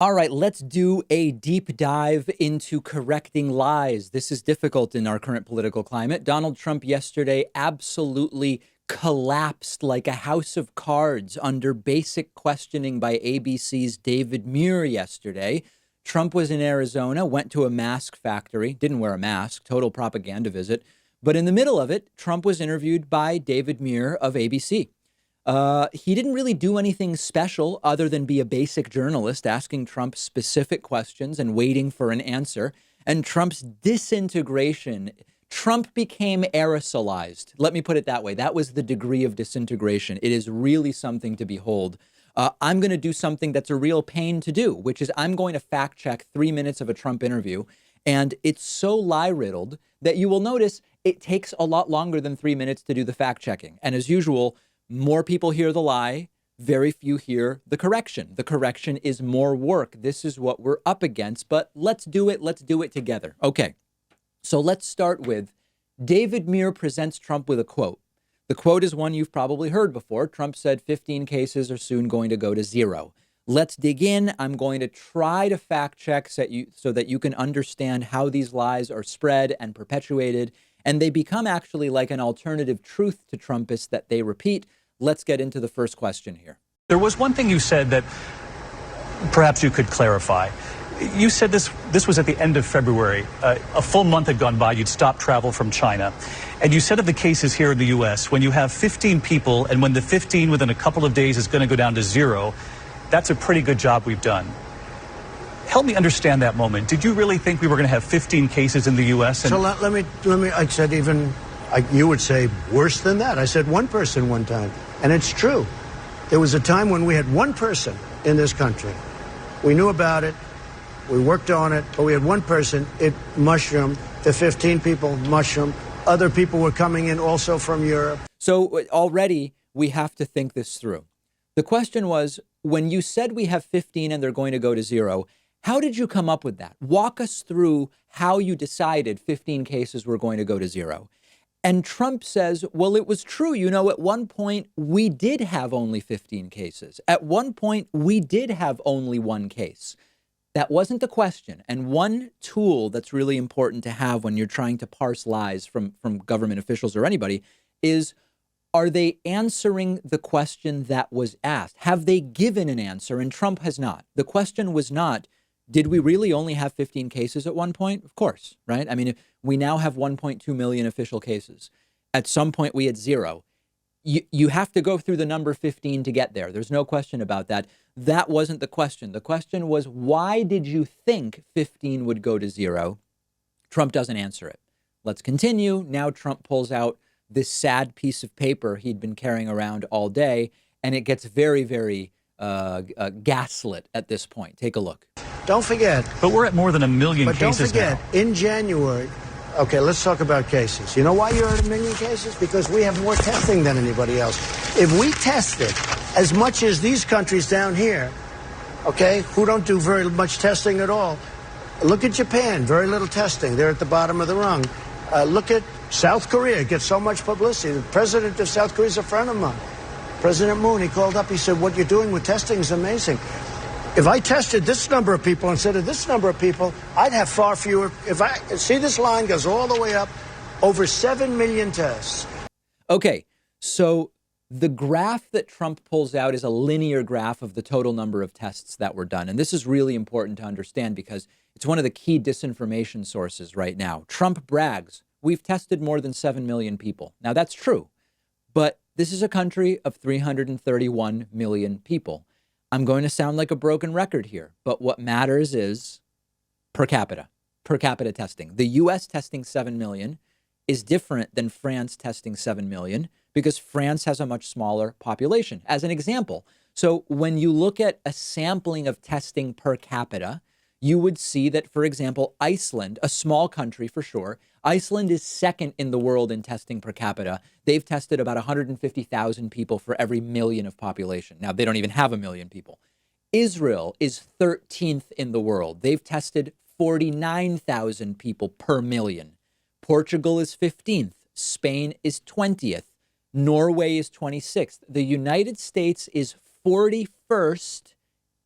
All right, let's do a deep dive into correcting lies. This is difficult in our current political climate. Donald Trump yesterday absolutely collapsed like a house of cards under basic questioning by ABC's David Muir yesterday. Trump was in Arizona, went to a mask factory, didn't wear a mask, total propaganda visit. But in the middle of it, Trump was interviewed by David Muir of ABC. He didn't really do anything special other than be a basic journalist asking Trump specific questions and waiting for an answer. And Trump's disintegration, Trump became aerosolized. Let me put it that way. That was the degree of disintegration. It is really something to behold. I'm going to do something that's a real pain to do, which is I'm going to fact check 3 minutes of a Trump interview. And it's so lie riddled that you will notice it takes a lot longer than 3 minutes to do the fact checking. And as usual, more people hear the lie, very few hear the correction. The correction is more work. This is what we're up against, but let's do it. Let's do it together. Okay, so let's start with David Muir presents Trump with a quote. The quote is one you've probably heard before. Trump said 15 cases are soon going to go to zero. Let's dig in. I'm going to try to fact check so that you can understand how these lies are spread and perpetuated, and they become actually like an alternative truth to Trumpists that they repeat. Let's get into the first question here. There was one thing you said that perhaps you could clarify. You said this was at the end of February. A full month had gone by. You'd stopped travel from China. And you said of the cases here in the U.S., when you have 15 people and when the 15 within a couple of days is going to go down to zero, that's a pretty good job we've done. Help me understand that moment. Did you really think we were going to have 15 cases in the U.S.? So let me, I said you would say worse than that. I said one person one time. And it's true. There was a time when we had one person in this country. We knew about it. We worked on it. But we had one person. It mushroomed. The 15 people mushroomed. Other people were coming in also from Europe. So already we have to think this through. The question was, when you said we have 15 and they're going to go to zero, how did you come up with that? Walk us through how you decided 15 cases were going to go to zero. And Trump says, well, it was true. You know, at one point, we did have only 15 cases. At one point, we did have only one case. That wasn't the question. And one tool that's really important to have when you're trying to parse lies from government officials or anybody is, are they answering the question that was asked? Have they given an answer? And Trump has not. The question was not, did we really only have 15 cases at one point? Of course, right? I mean, we now have 1.2 million official cases. At some point, we had zero. You have to go through the number 15 to get there. There's no question about that. That wasn't the question. The question was, why did you think 15 would go to zero? Trump doesn't answer it. Let's continue. Now Trump pulls out this sad piece of paper he'd been carrying around all day, and it gets very, very gaslit at this point. Take a look. Don't forget. But we're at more than 1 million cases now. But don't forget, in January, okay, let's talk about cases. You know why you're at 1 million cases? Because we have more testing than anybody else. If we tested as much as these countries down here, okay, who don't do very much testing at all, look at Japan, very little testing. They're at the bottom of the rung. Look at South Korea, gets so much publicity. The president of South Korea is a friend of mine. President Moon, he called up, he said, what you're doing with testing is amazing. If I tested this number of people instead of this number of people, I'd have far fewer. If I see this line goes all the way up, over 7 million tests. Okay, so the graph that Trump pulls out is a linear graph of the total number of tests that were done. And this is really important to understand because it's one of the key disinformation sources right now. Trump brags, we've tested more than 7 million people. Now, that's true, but this is a country of 331 million people. I'm going to sound like a broken record here, but what matters is per capita testing. The U.S. testing 7 million is different than France testing 7 million because France has a much smaller population. As an example, so when you look at a sampling of testing per capita, you would see that, for example, Iceland, a small country for sure, Iceland is second in the world in testing per capita. They've tested about 150,000 people for every million of population. Now, they don't even have 1 million people. Israel is 13th in the world. They've tested 49,000 people per million. Portugal is 15th. Spain is 20th. Norway is 26th. The United States is 41st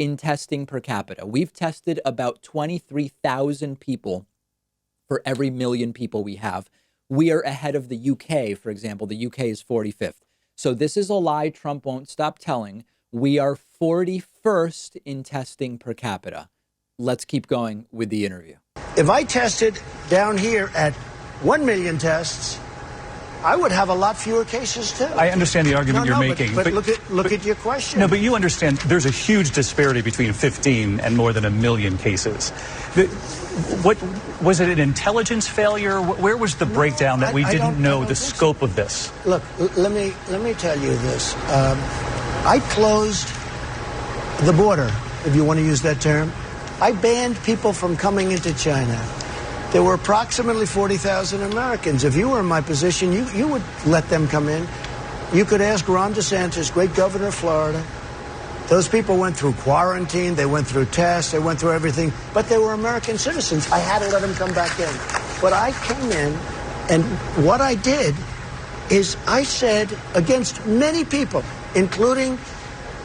in testing per capita. We've tested about 23,000 people for every million people we have. We are ahead of the UK, for example. The UK is 45th. So this is a lie Trump won't stop telling. We are 41st in testing per capita. Let's keep going with the interview. If I tested down here at 1 million tests, I would have a lot fewer cases too. I understand the argument you're making. But look at your question. No, but you understand there's a huge disparity between 15 and more than 1 million cases. What was it, an intelligence failure? Where was the breakdown that we didn't know the scope of this? Look, let me tell you this. I closed the border, if you want to use that term. I banned people from coming into China. There were approximately 40,000 Americans. If you were in my position, you would let them come in. You could ask Ron DeSantis, great governor of Florida. Those people went through quarantine, they went through tests, they went through everything, but they were American citizens. I had to let them come back in. But I came in, and what I did is I said against many people, including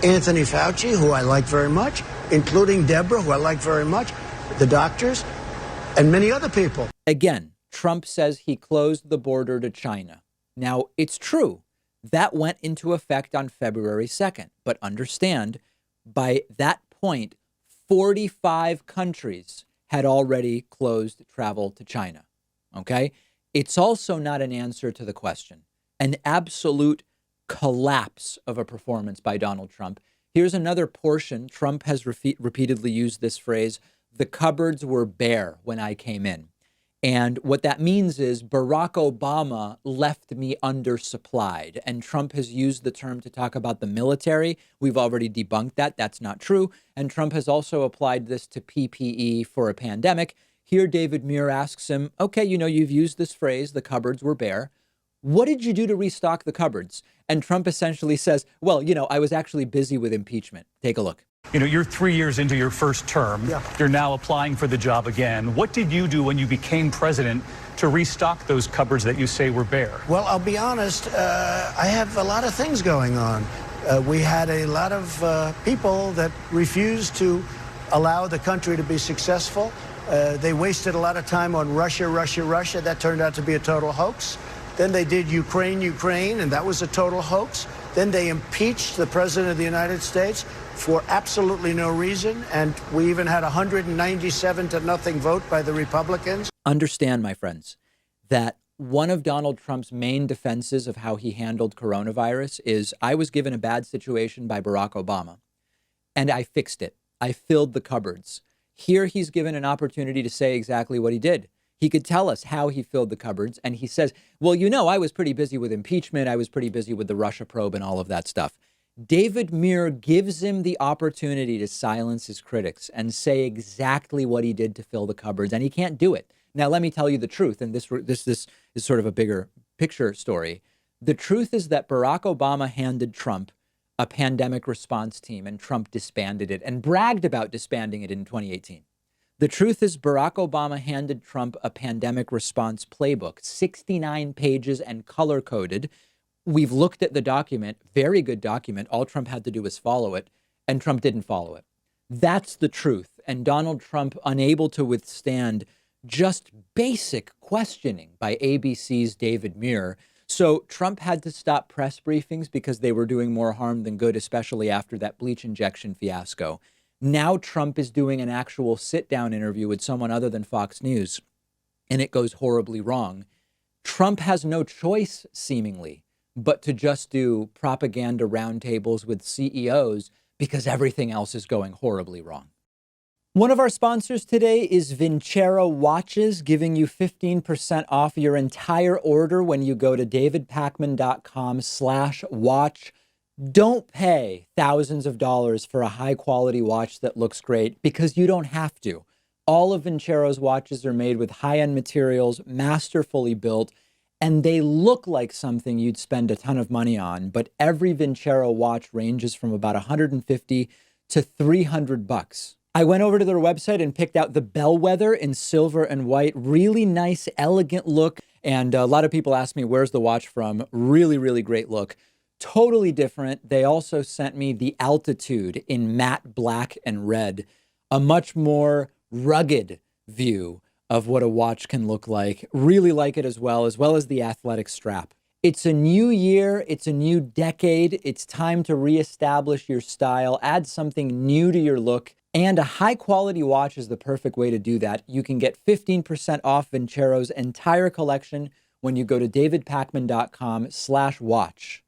Anthony Fauci, who I like very much, including Deborah, who I like very much, the doctors, and many other people. Again, Trump says he closed the border to China. Now, it's true. That went into effect on February 2nd. But understand, by that point, 45 countries had already closed travel to China. Okay? It's also not an answer to the question. An absolute collapse of a performance by Donald Trump. Here's another portion. Trump has repeatedly used this phrase, the cupboards were bare when I came in. And what that means is Barack Obama left me undersupplied. And Trump has used the term to talk about the military. We've already debunked that. That's not true. And Trump has also applied this to PPE for a pandemic. Here, David Muir asks him, okay, you've used this phrase, the cupboards were bare. What did you do to restock the cupboards? And Trump essentially says, well, I was actually busy with impeachment. Take a look. You're 3 years into your first term. Yeah. You're now applying for the job again. What did you do when you became president to restock those cupboards that you say were bare? Well, I'll be honest. I have a lot of things going on. We had a lot of people that refused to allow the country to be successful. They wasted a lot of time on Russia. That turned out to be a total hoax. Then they did Ukraine, and that was a total hoax. Then they impeached the president of the United States for absolutely no reason. And we even had 197-0 vote by the Republicans. Understand, my friends, that one of Donald Trump's main defenses of how he handled coronavirus is I was given a bad situation by Barack Obama and I fixed it. I filled the cupboards. Here he's given an opportunity to say exactly what he did. He could tell us how he filled the cupboards. And he says, well, I was pretty busy with impeachment. I was pretty busy with the Russia probe and all of that stuff. David Muir gives him the opportunity to silence his critics and say exactly what he did to fill the cupboards. And he can't do it. Now, let me tell you the truth. And this is sort of a bigger picture story. The truth is that Barack Obama handed Trump a pandemic response team and Trump disbanded it and bragged about disbanding it in 2018. The truth is Barack Obama handed Trump a pandemic response playbook, 69 pages and color coded. We've looked at the document, very good document. All Trump had to do was follow it, and Trump didn't follow it. That's the truth. And Donald Trump, unable to withstand just basic questioning by ABC's David Muir. So Trump had to stop press briefings because they were doing more harm than good, especially after that bleach injection fiasco. Now Trump is doing an actual sit-down interview with someone other than Fox News, and it goes horribly wrong. Trump has no choice, seemingly, but to just do propaganda roundtables with CEOs because everything else is going horribly wrong. One of our sponsors today is Vincero Watches, giving you 15% off your entire order when you go to davidpakman.com/watch. Don't pay thousands of dollars for a high quality watch that looks great because you don't have to. All of Vincero's watches are made with high-end materials, masterfully built, and they look like something you'd spend a ton of money on. But every Vincero watch ranges from about $150 to $300. I went over to their website and picked out the Bellwether in silver and white. Really nice, elegant look. And a lot of people ask me, where's the watch from? Really, really great look. Totally different. They also sent me the Altitude in matte black and red, a much more rugged view of what a watch can look like. Really like it as well as the athletic strap. It's a new year. It's a new decade. It's time to reestablish your style, add something new to your look, and a high quality watch is the perfect way to do that. You can get 15% off Vincero's entire collection when you go to davidpakman.com/watch.